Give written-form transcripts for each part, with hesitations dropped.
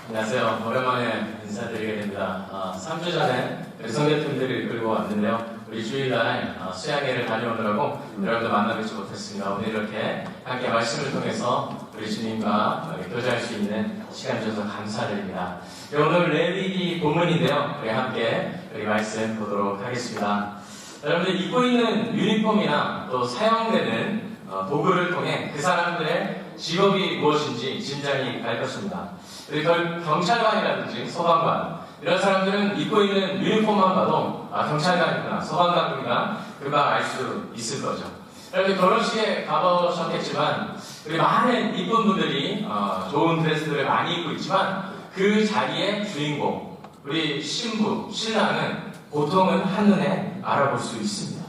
안녕하세요. 오랜만에 인사드리게 됩니다. 3주 전에 우리 성대팀들을 이끌고 왔는데요. 우리 주일날 수양회를 다녀오느라고 여러분들 만나뵙지 못했습니다. 오늘 이렇게 함께 말씀을 통해서 우리 주님과 교제할 수 있는 시간 주셔서 감사드립니다. 오늘 레위기 본문인데요. 우리 함께 우리 말씀 보도록 하겠습니다. 여러분들 입고 있는 유니폼이나 또 사용되는 도구를 통해 그 사람들의 직업이 무엇인지 짐작이 갈 것입니다. 우리 경찰관이라든지 소방관 이런 사람들은 입고 있는 유니폼만 봐도 경찰관이구나 소방관이구나 금방 알 수 있을 거죠. 여러분 결혼식에 가보셨겠지만 우리 많은 이쁜 분들이 좋은 드레스들을 많이 입고 있지만 그 자리의 주인공 우리 신부, 신랑은 보통은 한눈에 알아볼 수 있습니다.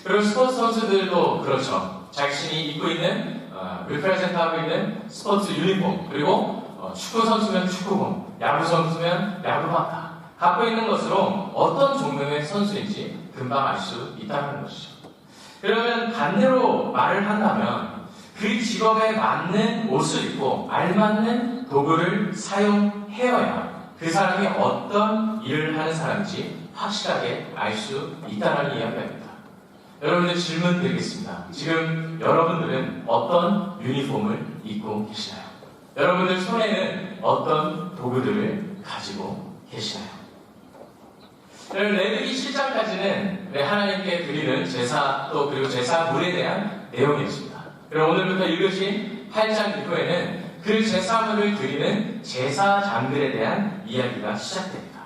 그리고 스포츠 선수들도 그렇죠. 자신이 입고 있는 리프레젠트하고 있는 스포츠 유니폼 그리고 축구 선수면 축구공, 야구 선수면 야구바타 갖고 있는 것으로 어떤 종류의 선수인지 금방 알 수 있다는 것이죠. 그러면 반대로 말을 한다면 그 직업에 맞는 옷을 입고 알맞는 도구를 사용해야 그 사람이 어떤 일을 하는 사람인지 확실하게 알 수 있다는 이야기입니다. 여러분들 질문 드리겠습니다. 지금 여러분들은 어떤 유니폼을 입고 계시나요? 여러분들 손에는 어떤 도구들을 가지고 계시나요? 레위기 7장까지는 하나님께 드리는 제사 또 그리고 제사물에 대한 내용이었습니다. 그리고 오늘부터 읽으신 8장 이후에는 그 제사물을 드리는 제사장들에 대한 이야기가 시작됩니다.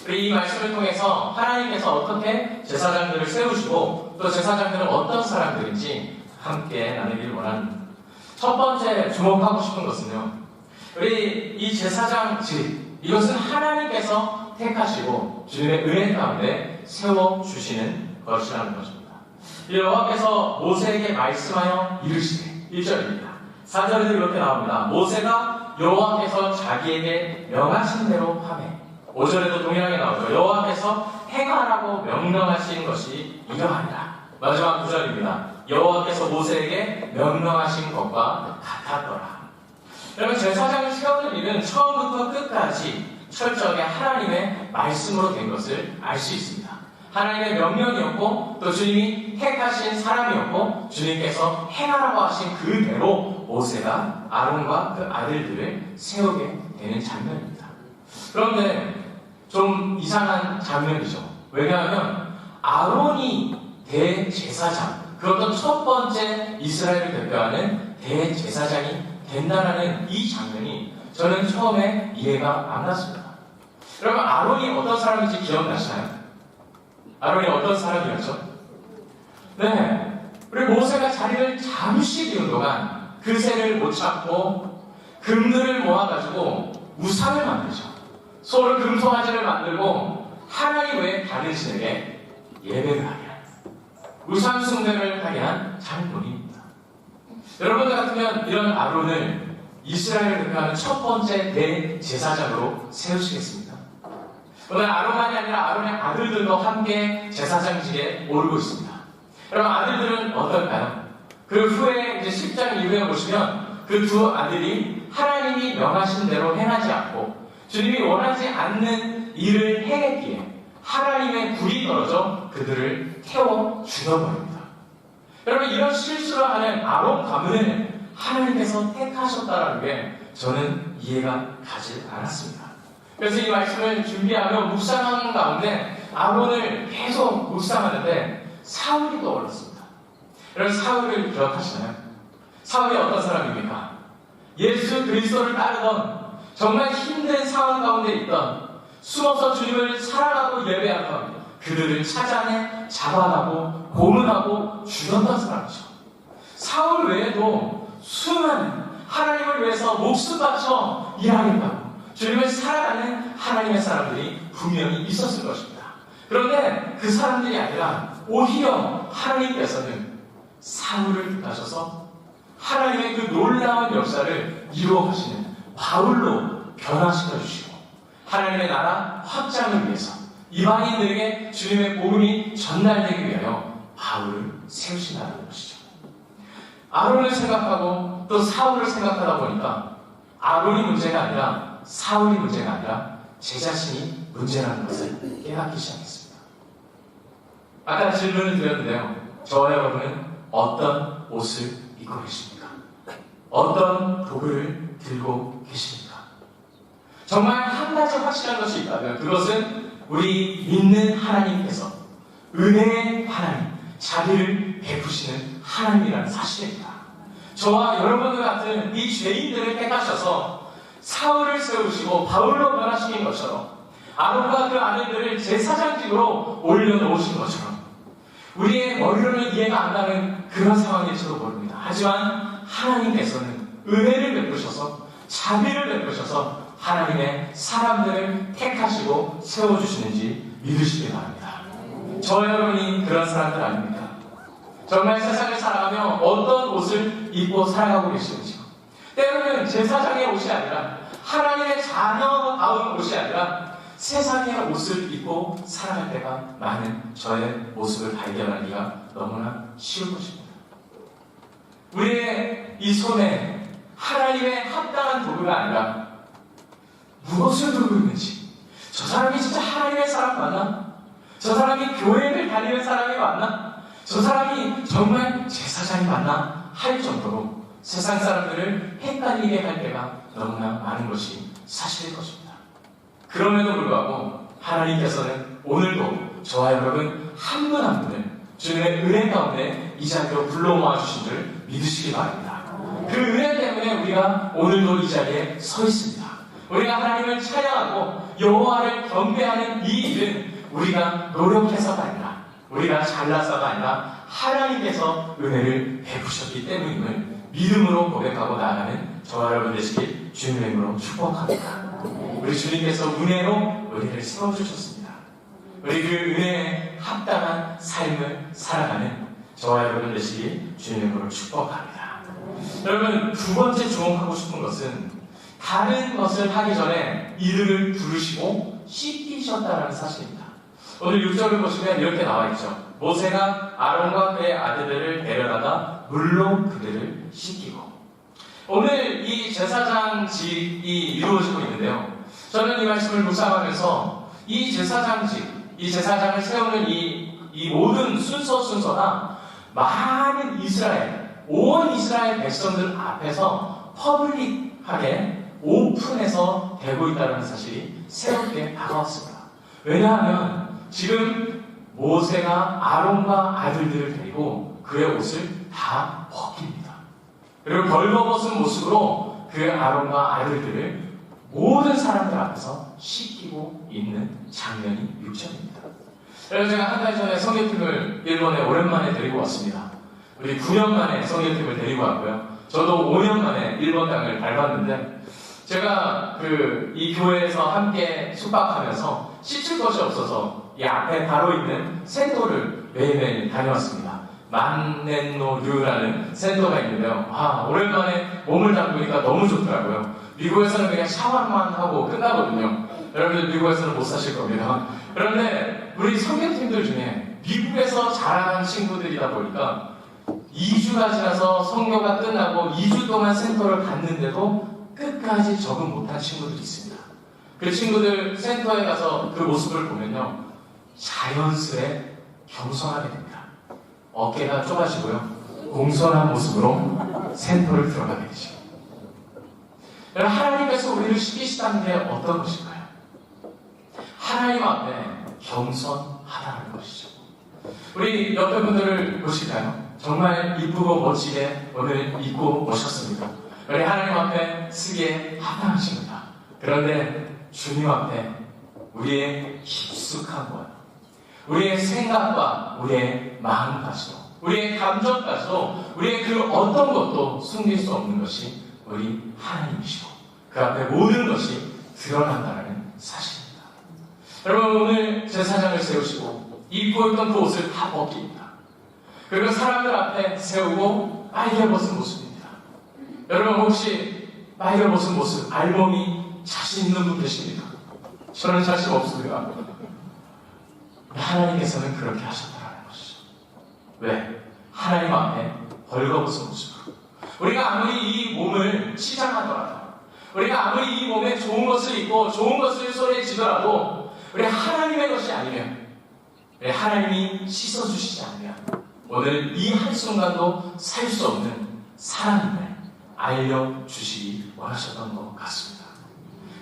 이 말씀을 통해서 하나님께서 어떻게 제사장들을 세우시고 또 제사장들은 어떤 사람들인지 함께 나누기를 원합니다. 첫 번째 주목하고 싶은 것은요. 우리 이 제사장직 이것은 하나님께서 택하시고 주님의 은혜 가운데 세워주시는 것이라는 것입니다. 여호와께서 모세에게 말씀하여 이르시되 1절입니다. 4절에도 이렇게 나옵니다. 모세가 여호와께서 자기에게 명하신 대로 하매 5절에도 동일하게 나오죠. 여호와께서 행하라고 명령하신 것이 이러하니라. 마지막 9절입니다. 여호와께서 모세에게 명령하신 것과 같았더라. 여러분 제사장을 세우는 일은 처음부터 끝까지 철저하게 하나님의 말씀으로 된 것을 알 수 있습니다. 하나님의 명령이었고 또 주님이 택하신 사람이었고 주님께서 행하라고 하신 그대로 모세가 아론과 그 아들들을 세우게 되는 장면입니다. 그런데 좀 이상한 장면이죠. 왜냐하면 아론이 대제사장 그것도 첫 번째 이스라엘을 대표하는 대제사장이 된다는 이 장면이 저는 처음에 이해가 안 갔습니다. 여러분 아론이 어떤 사람인지 기억나시나요? 아론이 어떤 사람이었죠? 네, 우리 모세가 자리를 잠시 비운 동안 그새를 못 찾고 금들을 모아가지고 우상을 만들죠. 서로 금송아지를 만들고 하나님 외에 다른 신에게 예배를 하게 합니다. 우상 숭배를 하게 한 장본인입니다. 여러분들 같으면 이런 아론을 이스라엘을 대표하는 첫 번째 대제사장으로 세우시겠습니다. 오늘 아론만이 아니라 아론의 아들들도 함께 제사장직에 오르고 있습니다. 여러분 아들들은 어떨까요? 그 후에 이제 10장 이후에 보시면 그 두 아들이 하나님이 명하신 대로 행하지 않고 주님이 원하지 않는 일을 행했기에 하나님의 불이 떨어져 그들을 태워 죽여버립니다. 여러분 이런 실수를 하는 아론 가문을 하나님께서 택하셨다는 게 저는 이해가 가지 않았습니다. 그래서 이 말씀을 준비하며 묵상하는 가운데 아론을 계속 묵상하는데 사울이 떠올랐습니다. 여러분 사울을 기억하시나요? 사울이 어떤 사람입니까? 예수 그리스도를 따르던 정말 힘든 상황 가운데 있던 숨어서 주님을 사랑하고 예배하던 그들을 찾아내 잡아가고 고문하고 죽였던 사람이죠. 사울 외에도 수많은 하나님을 위해서 목숨 바쳐 일하겠다고 주님을 사랑하는 하나님의 사람들이 분명히 있었을 것입니다. 그런데 그 사람들이 아니라 오히려 하나님께서는 사울을 택하셔서 하나님의 그 놀라운 역사를 이루어 가시는 바울로 변화시켜 주시고 하나님의 나라 확장을 위해서 이방인들에게 주님의 복음이 전달되기 위하여 바울을 세우신다는 것이죠. 아론을 생각하고 또 사울을 생각하다 보니까 아론이 문제가 아니라 사울이 문제가 아니라 제 자신이 문제라는 것을 깨닫기 시작했습니다. 아까 질문을 드렸는데요. 저와 여러분은 어떤 옷을 입고 계십니까? 어떤 도구를 들고 계십니까? 정말 한 가지 확실한 것이 있다면 그것은 우리 믿는 하나님께서 은혜의 하나님, 자비를 베푸시는 하나님이라는 사실입니다. 저와 여러분들 같은 이 죄인들을 택하셔서 사울을 세우시고 바울로 변화시킨 것처럼 아론과 그 아들들을 제사장직으로 올려놓으신 것처럼 우리의 머리로는 이해가 안 가는 그런 상황일지도 모릅니다. 하지만 하나님께서는 은혜를 베푸셔서 자비를 베푸셔서 하나님의 사람들을 택하시고 세워주시는지 믿으시기 바랍니다. 저 여러분이 그런 사람들 아닙니까? 정말 세상을 살아가며 어떤 옷을 입고 살아가고 계시는지요. 때로는 제사장의 옷이 아니라 하나님의 자녀다운 옷이 아니라 세상의 옷을 입고 살아갈 때가 많은 저의 모습을 발견하기가 너무나 쉬운 것입니다. 우리의 이 손에 하나님의 합당한 도구가 아니라 무엇을 들고 있는지, 저 사람이 진짜 하나님의 사람 맞나? 저 사람이 교회를 다니는 사람이 맞나? 저 사람이 정말 제사장이 맞나? 할 정도로 세상 사람들을 헷갈리게 할 때가 너무나 많은 것이 사실일 것입니다. 그럼에도 불구하고 하나님께서는 오늘도 저와 여러분 한 분 한 분을 주님의 은혜 가운데 이 자리로 불러 모아주신 줄 믿으시기 바랍니다. 그 은혜 때문에 우리가 오늘도 이 자리에 서 있습니다. 우리가 하나님을 찬양하고 여호와를 경배하는 이 일은 우리가 노력해서가 아니라 우리가 잘나서가 아니라 하나님께서 은혜를 베푸셨기 때문임을 믿음으로 고백하고 나아가는 저와 여러분 되시길 주님의 이름으로 축복합니다. 우리 주님께서 은혜로 우리를 세워주셨습니다. 우리 그 은혜에 합당한 삶을 살아가는 저와 여러분 되시길 주님의 이름으로 축복합니다. 여러분 두 번째 주목하고 싶은 것은 다른 것을 하기 전에 이름을 부르시고 씻기셨다는 사실입니다. 오늘 6절을 보시면 이렇게 나와 있죠. 모세가 아론과 그의 아들들을 데려다가 물로 그들을 씻기고. 오늘 이 제사장직이 이루어지고 있는데요. 저는 이 말씀을 묵상하면서 이 제사장직, 이 제사장을 세우는 이 모든 순서가 많은 이스라엘, 온 이스라엘 백성들 앞에서 퍼블릭하게 오픈해서 되고 있다는 사실이 새롭게 다가왔습니다. 왜냐하면 지금 모세가 아론과 아들들을 데리고 그의 옷을 다 벗깁니다. 그리고 벌거벗은 모습으로 그 아론과 아들들을 모든 사람들 앞에서 씻기고 있는 장면이 6절입니다. 그래서 제가 한 달 전에 성교팀을 일본에 오랜만에 데리고 왔습니다. 우리 9년 만에 성교팀을 데리고 왔고요. 저도 5년 만에 일본 땅을 밟았는데 제가 이 교회에서 함께 숙박하면서 씻을 것이 없어서 이 앞에 바로 있는 센터를 매일매일 다녀왔습니다. 만넨노류라는 센터가 있는데요. 오랜만에 몸을 담그니까 너무 좋더라고요. 미국에서는 그냥 샤워만 하고 끝나거든요. 여러분들 미국에서는 못 사실 겁니다. 그런데 우리 성교팀들 중에 미국에서 자라난 친구들이다 보니까 2주가 지나서 성교가 끝나고 2주 동안 센터를 갔는데도 끝까지 적응 못한 친구들이 있습니다. 그 친구들 센터에 가서 그 모습을 보면요. 자연스레 겸손하게 됩니다. 어깨가 좁아지고요. 공손한 모습으로 센터를 들어가게 되죠. 여러분, 하나님께서 우리를 시키시다는 게 어떤 것일까요? 하나님 앞에 겸손하다는 것이죠. 우리 옆에 분들을 보실까요? 정말 이쁘고 멋지게 오늘 입고 오셨습니다. 우리 하나님 앞에 쓰기에 합당하십니다. 그런데 주님 앞에 우리의 깊숙한 것, 우리의 생각과 우리의 마음까지도, 우리의 감정까지도, 우리의 그 어떤 것도 숨길 수 없는 것이 우리 하나님이시고 그 앞에 모든 것이 드러난다는 사실입니다. 여러분, 오늘 제사장을 세우시고 입고 있던 그 옷을 다 벗깁니다. 그리고 사람들 앞에 세우고 빨개 벗은 모습입니다. 여러분, 혹시 빨개 벗은 모습 알몸이 자신 있는 분 계십니까? 저는 자신 없습니다. 하나님께서는 그렇게 하셨다는 것이죠. 왜? 하나님 앞에 벌거벗은 모습으로. 우리가 아무리 이 몸을 치장하더라도, 우리가 아무리 이 몸에 좋은 것을 입고 좋은 것을 손에 쥐더라도 우리 하나님의 것이 아니면, 우리 하나님이 씻어주시지 않으면 오늘 이 한순간도 살 수 없는 사랑임을 알려주시기 원하셨던 것 같습니다.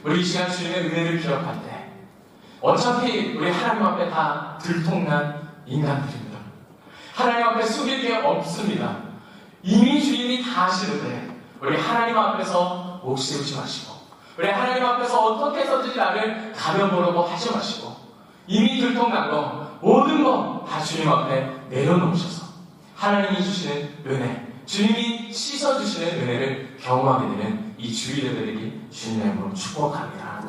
우리 이 시간 주님의 은혜를 기억할 때 어차피 우리 하나님 앞에 다 들통난 인간들입니다. 하나님 앞에 숨길 게 없습니다. 이미 주님이 다 아시는데 우리 하나님 앞에서 목 세우지 마시고, 우리 하나님 앞에서 어떻게 해서든지 나를 가려보려고 하지 마시고, 이미 들통난 거 모든 거 다 주님 앞에 내려놓으셔서 하나님이 주시는 은혜, 주님이 씻어주시는 은혜를 경험하게 되는 이 주일 예배드리기 주님의 이름으로 축복합니다.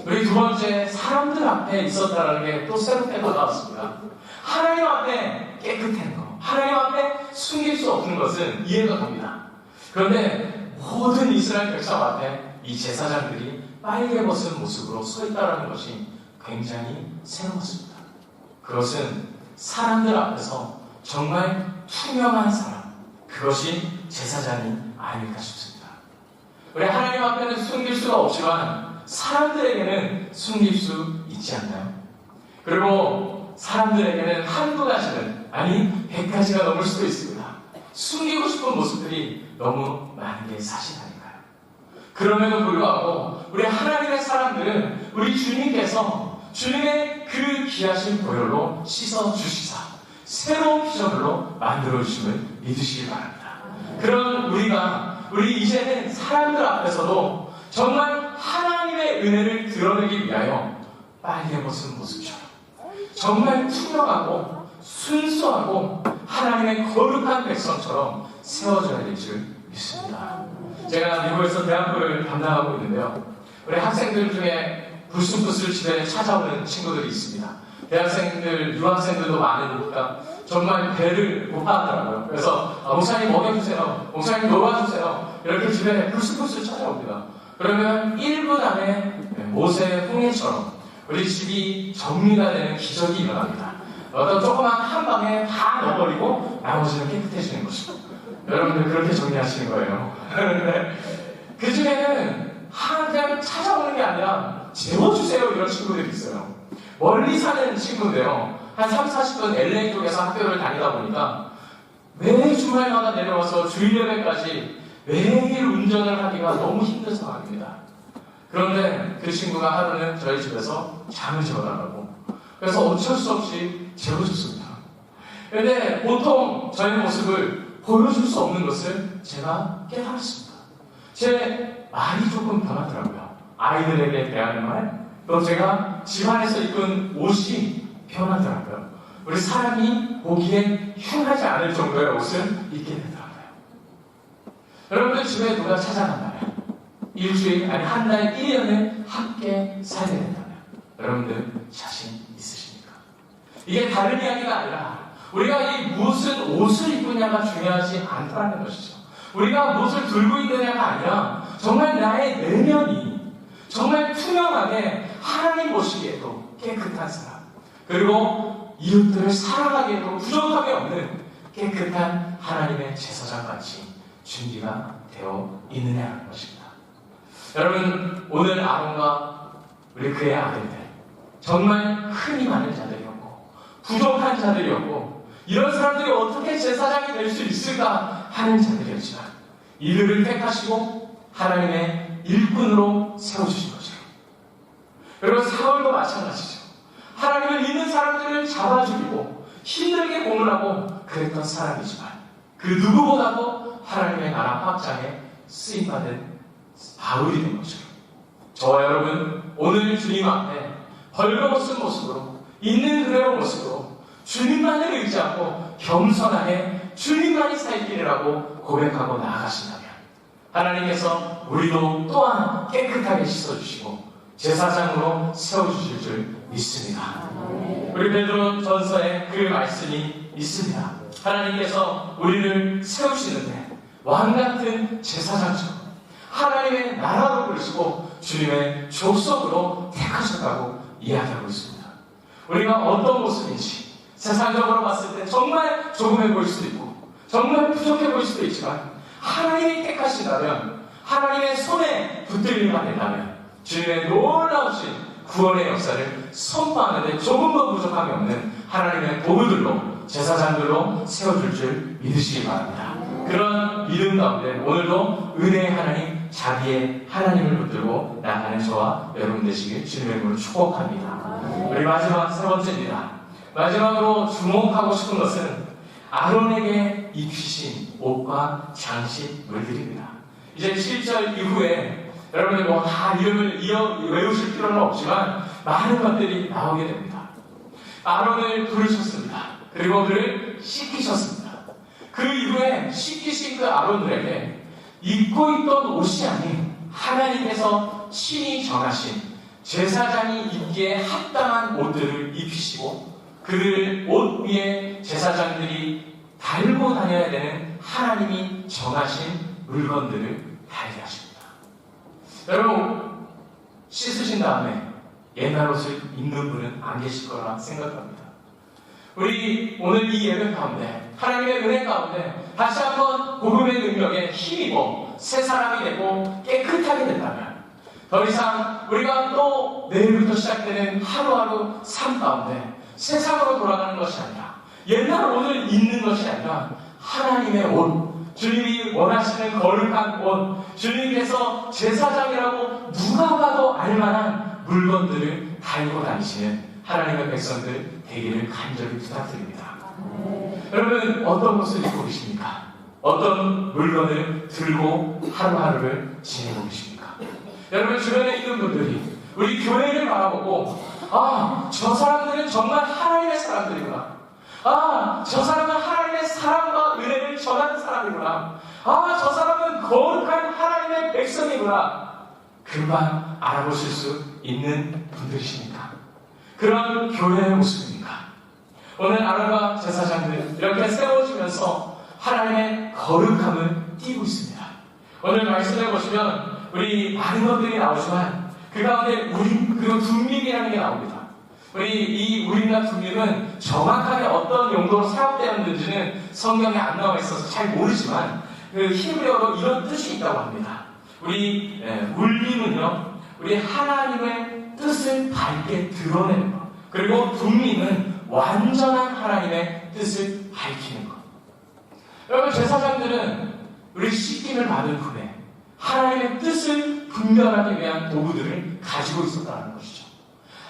우리 두 번째, 사람들 앞에 있었다는 게 또 새롭게 다가왔습니다. 하나님 앞에 깨끗한 거, 하나님 앞에 숨길 수 없는 것은 이해가 갑니다. 그런데 모든 이스라엘 백성 앞에 이 제사장들이 빨개 벗은 모습으로 서 있다는 것이 굉장히 새로웠습니다. 그것은 사람들 앞에서 정말 투명한 사람, 그것이 제사장이 아닐까 싶습니다. 우리 하나님 앞에는 숨길 수가 없지만 사람들에게는 숨길 수 있지 않나요? 그리고 사람들에게는 한두 가지는, 아니 100가지가 넘을 수도 있습니다. 숨기고 싶은 모습들이 너무 많은 게 사실 아닌가요? 그럼에도 불구하고 우리 하나님의 사람들은 우리 주님께서 주님의 그 귀하신 보혈로 씻어주시사 새로운 피조물로 만들어주심을 믿으시기 바랍니다. 그런 우리 이제는 사람들 앞에서도 정말 하나님의 은혜를 드러내기 위하여 빨개 벗은 모습처럼 정말 투명하고 순수하고 하나님의 거룩한 백성처럼 세워져야 될 줄 믿습니다. 제가 미국에서 대학교를 담당하고 있는데요. 우리 학생들 중에 불쑥불쑥 집에 찾아오는 친구들이 있습니다. 대학생들, 유학생들도 많으니까 정말 배를 못 받더라고요. 그래서 목사님 먹여주세요, 목사님 놀아주세요, 이렇게 집에 불쑥불쑥 찾아옵니다. 그러면 1분 안에 모세의 홍해처럼 우리 집이 정리가 되는 기적이 일어납니다. 어떤 조그만 한 방에 다 넣어버리고 나머지는 깨끗해지는 것입니다. 여러분들 그렇게 정리하시는 거예요. 그런데 그 중에는 그냥 찾아오는 게 아니라 재워주세요 이런 친구들이 있어요. 멀리 사는 친구인데요. 한 30-40분 LA 쪽에서 학교를 다니다 보니까 매 주말마다 내려와서 주일 예배까지 매일 운전을 하기가 너무 힘든 상황입니다. 그런데 그 친구가 하루는 저희 집에서 잠을 재워달라고, 그래서 어쩔 수 없이 재워줬습니다. 그런데 보통 저의 모습을 보여줄 수 없는 것을 제가 깨달았습니다. 제 말이 조금 변하더라고요. 아이들에게 대하는 말, 또 제가 집안에서 입은 옷이 변하더라고요. 우리 사람이 보기엔 흉하지 않을 정도의 옷을 입게 되더라고요. 여러분들 집에 누가 찾아간다면, 일주일, 아니 한 달, 1년을 함께 살게 된다면 여러분들 자신 있으십니까? 이게 다른 이야기가 아니라 우리가 이 무슨 옷을 입느냐가 중요하지 않다는 것이죠. 우리가 무엇을 들고 있느냐가 아니라 정말 나의 내면이 정말 투명하게 하나님 보시기에도 깨끗한 사람, 그리고 이웃들을 사랑하기에도 부족함이 없는 깨끗한 하나님의 제사장같이 준비가 되어 있느냐는 것입니다. 여러분, 오늘 아론과 우리 그의 아들들 정말 흔히 많은 자들이었고 부족한 자들이었고, 이런 사람들이 어떻게 제사장이 될 수 있을까 하는 자들이었지만 이들을 택하시고 하나님의 일꾼으로 세워주신 거죠. 여러분, 사울도 마찬가지죠. 하나님을 믿는 사람들을 잡아 죽이고 힘들게 고문하고 그랬던 사람이지만 그 누구보다도 하나님의 나라 확장에 쓰임받은 바울이 된 거죠. 저와 여러분, 오늘 주님 앞에 벌거벗은 모습으로, 있는 그대로 모습으로 주님만을 의지하고 겸손하게 주님만이 살 길이라고 고백하고 나아가신다면 하나님께서 우리도 또한 깨끗하게 씻어주시고 제사장으로 세워주실 줄 믿습니다. 우리 베드로 전서에 그 말씀이 있습니다. 하나님께서 우리를 세우시는데 왕같은 제사장처럼 하나님의 나라로 부르시고 주님의 족속으로 택하셨다고 이야기하고 있습니다. 우리가 어떤 모습인지 세상적으로 봤을 때 정말 조금해 보일 수도 있고 정말 부족해 보일 수도 있지만 하나님이 택하신다면 하나님의 손에 붙들리만 된다면 주님의 놀라우신 구원의 역사를 선포하는데 조금도 부족함이 없는 하나님의 도구들로, 제사장들로 세워줄 줄 믿으시기 바랍니다. 그런 믿음 가운데 오늘도 은혜의 하나님, 자비의 하나님을 붙들고 나가는 저와 여러분 되시길 주님의 이름으로 축복합니다. 우리 마지막 세 번째입니다. 마지막으로 주목하고 싶은 것은 아론에게 입히신 옷과 장식 물들입니다. 이제 7절 이후에 여러분들 뭐 다 이름을 외우실 필요는 없지만 많은 것들이 나오게 됩니다. 아론을 부르셨습니다. 그리고 그를 씻기셨습니다. 그 이후에 씻기신 그 아론들에게 입고 있던 옷이 아닌 하나님께서 친히 정하신 제사장이 입기에 합당한 옷들을 입히시고 그를 옷 위에 제사장들이 달고 다녀야 되는 하나님이 정하신 물건들을 달게 하십니다. 여러분, 씻으신 다음에 옛날 옷을 입는 분은 안 계실 거라 생각합니다. 우리 오늘 이 예배 가운데 하나님의 은혜 가운데 다시 한번 복음의 능력에 힘입어 새 사람이 되고 깨끗하게 된다면 더 이상 우리가 또 내일부터 시작되는 하루하루 삶 가운데 세상으로 돌아가는 것이 아니라 옛날 오늘 입는 것이 아니라 하나님의 옷, 주님이 원하시는 거룩한 옷, 주님께서 제사장이라고 누가 봐도 알만한 물건들을 달고 다니시는 하나님의 백성들 되기를 간절히 부탁드립니다. 여러분 어떤 옷을 입고 계십니까? 어떤 물건을 들고 하루하루를 지내고 계십니까? 여러분 주변에 있는 분들이 우리 교회를 바라보고 저 사람들은 정말 하나님의 사람들이구나. 저 사람은 하나님의 사랑과 은혜를 전하는 사람이구나. 저 사람은 거룩한 하나님의 백성이구나. 금방 알아보실 수 있는 분들이십니까? 그런 교회의 모습입니까? 오늘 아론과 제사장들 이렇게 세워지면서 하나님의 거룩함을 띠고 있습니다. 오늘 말씀해 보시면 우리 많은 것들이 나오지만 그 가운데 우림 그리고 둠밈이라는 게 나옵니다. 우리 이 우림과 둠밈은 정확하게 어떤 용도로 사용되었는지는 성경에 안 나와 있어서 잘 모르지만 그 히브리어로 이런 뜻이 있다고 합니다. 우리 울림은요, 우리 하나님의 뜻을 밝게 드러내는 것. 그리고 둠밈은 완전한 하나님의 뜻을 밝히는 것. 여러분 제사장들은 우리 씻김을 받은 후에 하나님의 뜻을 분별하기 위한 도구들을 가지고 있었다는 것이죠.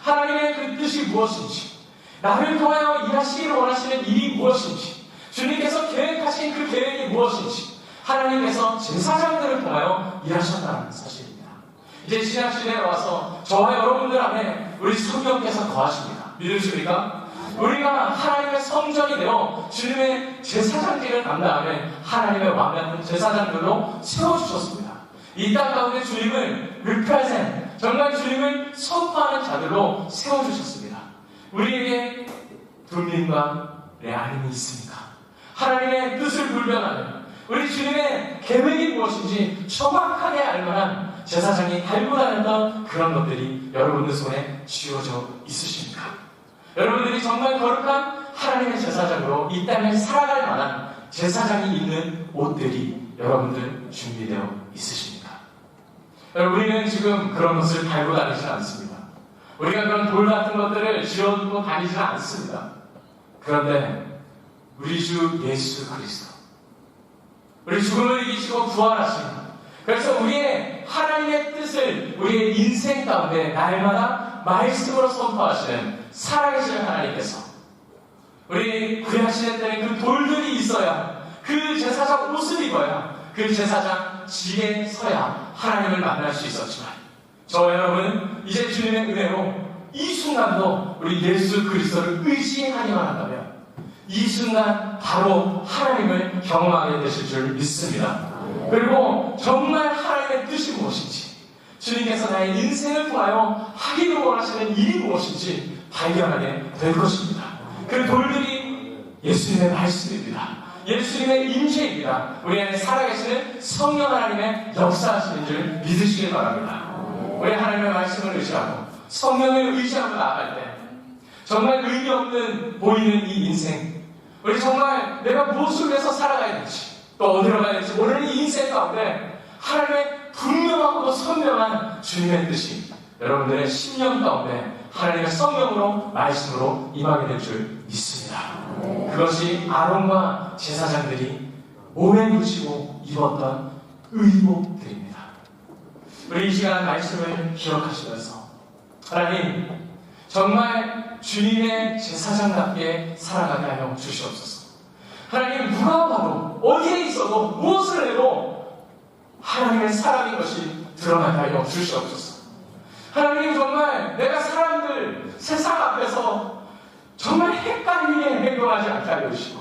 하나님의 그 뜻이 무엇인지, 나를 통하여 일하시기를 원하시는 일이 무엇인지, 주님께서 계획하신 그 계획이 무엇인지 하나님께서 제사장들을 통하여 일하셨다는 사실입니다. 이제 신약 시대에 와서 저와 여러분들 안에 우리 성령께서 거하십니다. 믿으십니까? 우리가 하나님의 성전이 되어 주님의 제사장직을 감당하는 하나님의 왕 같은 제사장들로 세워주셨습니다. 이 땅 가운데 주님을 represent, 정말 주님을 선포하는 자들로 세워주셨습니다. 우리에게 둠밈과 레아님이 있습니까? 하나님의 뜻을 불변하는 우리 주님의 계획이 무엇인지 정확하게 알만한 제사장이 달고 다녔던 그런 것들이 여러분들 손에 쥐어져 있으십니까? 여러분들이 정말 거룩한 하나님의 제사장으로 이 땅을 살아갈 만한 제사장이 입는 옷들이 여러분들 준비되어 있으십니까? 여러분 우리는 지금 그런 것을 달고 다니지 않습니다. 우리가 그런 돌 같은 것들을 쥐어두고 다니지는 않습니다. 그런데 우리 주 예수 그리스도, 우리 죽음을 이기시고 부활하신, 그래서 우리의 하나님의 뜻을 우리의 인생 가운데 날마다 말씀으로 선포하시는 살아계시는 하나님께서 우리 구하시는 때는 그 돌들이 있어야, 그 제사장 옷을 입어야, 그 제사장 지에 서야 하나님을 만날 수 있었지만 저와 여러분은 이제 주님의 은혜로 이 순간도 우리 예수 그리스도를 의지하기만 한다면 이 순간 바로 하나님을 경험하게 되실 줄 믿습니다. 그리고 정말 하나님의 뜻이 무엇인지, 주님께서 나의 인생을 통하여 하기를 원하시는 일이 무엇인지 발견하게 될 것입니다. 그 돌들이 예수님의 말씀입니다. 예수님의 임재입니다. 우리 안에 살아계시는 성령 하나님의 역사하시는 줄 믿으시길 바랍니다. 우리 하나님의 말씀을 의지하고 성령을 의지하고 나아갈 때 정말 의미 없는 보이는 이 인생, 우리 정말 내가 무엇을 위해서 살아가야 될지 또 어디로 가야 될지 모르는 이 인생 가운데 하나님의 거룩하고 선명한 주님의 뜻이 여러분들의 심령 가운데 하나님의 성령으로 말씀으로 임하게 될 줄 믿습니다. 그것이 아론과 제사장들이 몸에 붙이고 입었던 의복들입니다. 우리 이 시간 말씀을 기억하시면서 하나님 정말 주님의 제사장답게 살아가게 하여 주시옵소서. 하나님 누가 봐도 어디에 있어도 무엇을 해도 하나님의 사랑인 것이 드러나게 하여 주시옵소서. 하나님 정말 내가 사람들 세상 앞에서 정말 헷갈리게 행동하지 않게 하여 주시고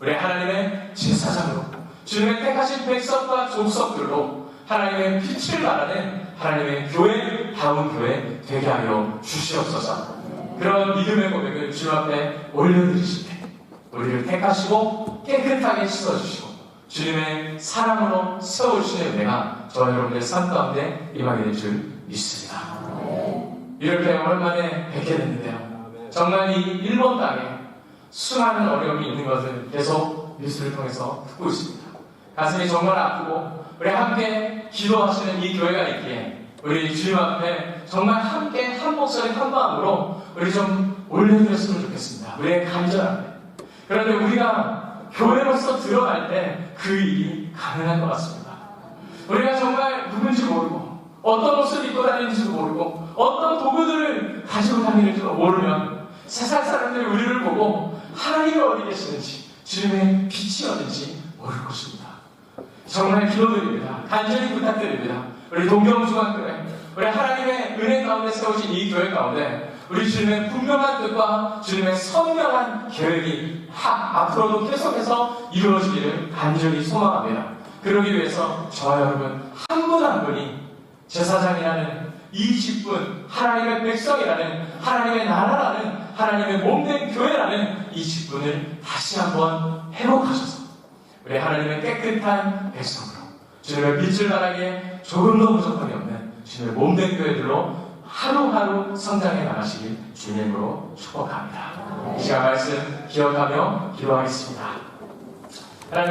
우리 하나님의 제사장으로 주님의 택하신 백성과 족속들로 하나님의 빛을 발하는 하나님의 교회, 다운 교회 되게 하여 주시옵소서. 그런 믿음의 고백을 주님 앞에 올려드리실 때 우리를 택하시고 깨끗하게 씻어주시고 주님의 사랑으로 세워주시는 은혜가 저와 여러분들의 삶 가운데 임하게 될 줄 믿습니다. 이렇게 오랜만에 뵙게 됐는데요. 정말 이 일본 땅에 수많은 어려움이 있는 것을 계속 뉴스를 통해서 듣고 있습니다. 가슴이 정말 아프고 우리 함께 기도하시는 이 교회가 있기에 우리 주님 앞에 정말 함께 한 목소리 한 마음으로 우리 좀 올려드렸으면 좋겠습니다. 우리의 간절 앞에. 그런데 우리가 교회로서 들어갈 때 그 일이 가능한 것 같습니다. 우리가 정말 누군지 모르고 어떤 옷을 입고 다니는지도 모르고 어떤 도구들을 가지고 다니는지도 모르면 세상 사람들이 우리를 보고 하나님이 어디 계시는지 주님의 빛이 어딘지 모를 것입니다. 정말 기도드립니다. 간절히 부탁드립니다. 우리 동경중앙교회 우리 하나님의 은혜 가운데 세우신 이 교회 가운데 우리 주님의 분명한 뜻과 주님의 선명한 계획이 앞으로도 계속해서 이루어지기를 간절히 소망합니다. 그러기 위해서 저와 여러분 한 분 한 분이 제사장이라는 이 직분, 하나님의 백성이라는 하나님의 나라라는 하나님의 몸된 교회라는 이 직분을 다시 한번 회복하셔서 우리 하나님의 깨끗한 백성으로 주님의 빛을 발하기에 조금도 부족함이 없는 주님의 몸된 교회들로 하루하루 성장해 나가시길 주님으로 축복합니다. 이 시간 말씀 기억하며 기도하겠습니다. 하나님